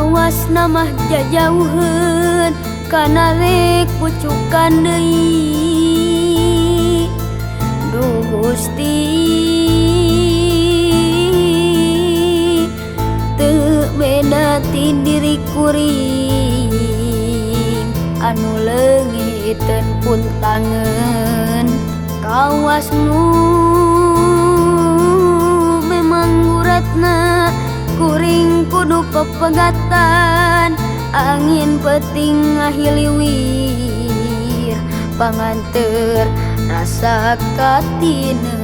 Awas namah jajauheun kana rek pucukan deui. Duh Gusti teu beda ti diri kuring anu leungiteun puntangeun. Kawasmu memang uratna kuring kudu pepegatan. Angin peting ngahiliwir panganteur rasa katina.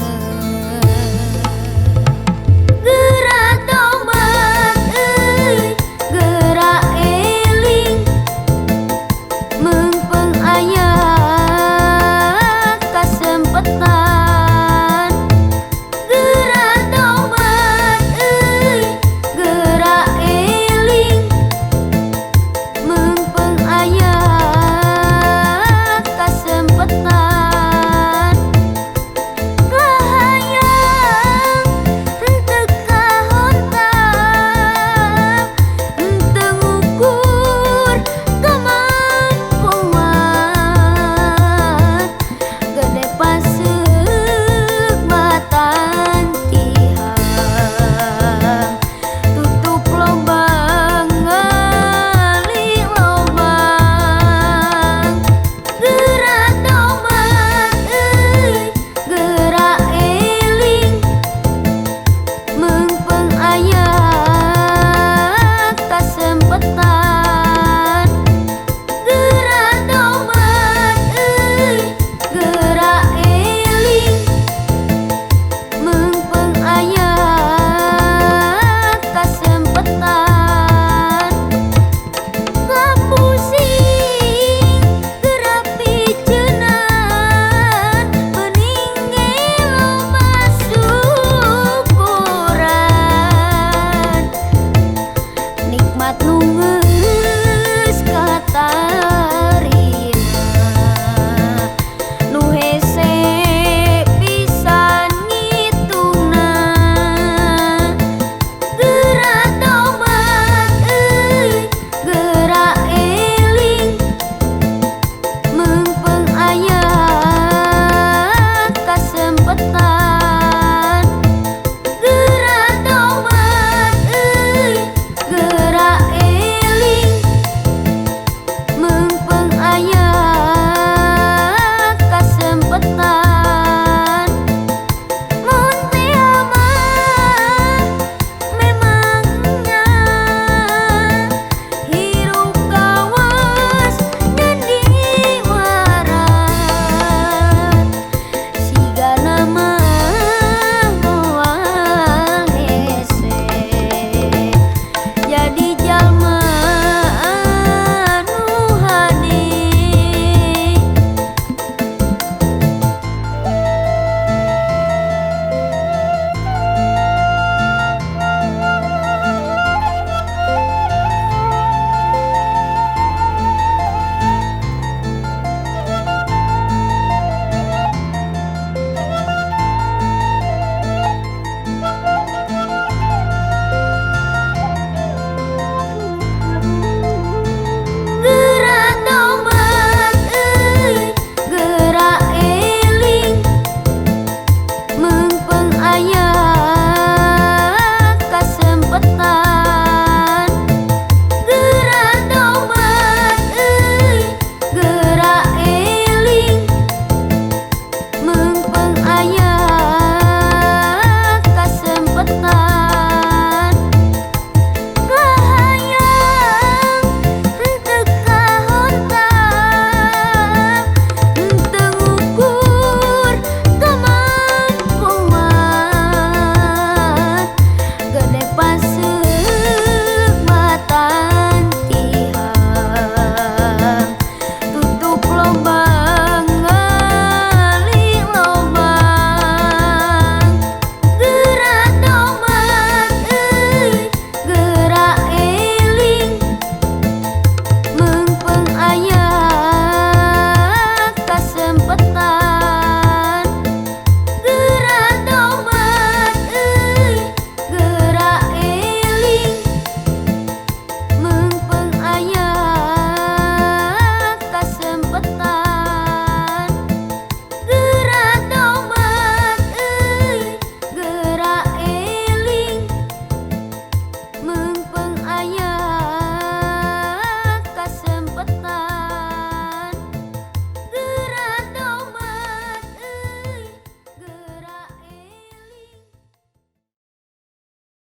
Gerak tobat euy gerak eling meungpeung aya kasempetan. Gerak tobat euy gerak eling meungpeung aya kasempetan. Kahayang henteu kahontak henteu ngukur kamampuan. Gede paseuk batan tihang tutup lobang ngali lobang. Gerak tobat euy gerak eling meungpeung aya kasempetan. Gerak tobat euy gerak eling meungpeung aya kasempetan. Kapusing gerak piceunan bening ge loba syukuran. Nikmat nu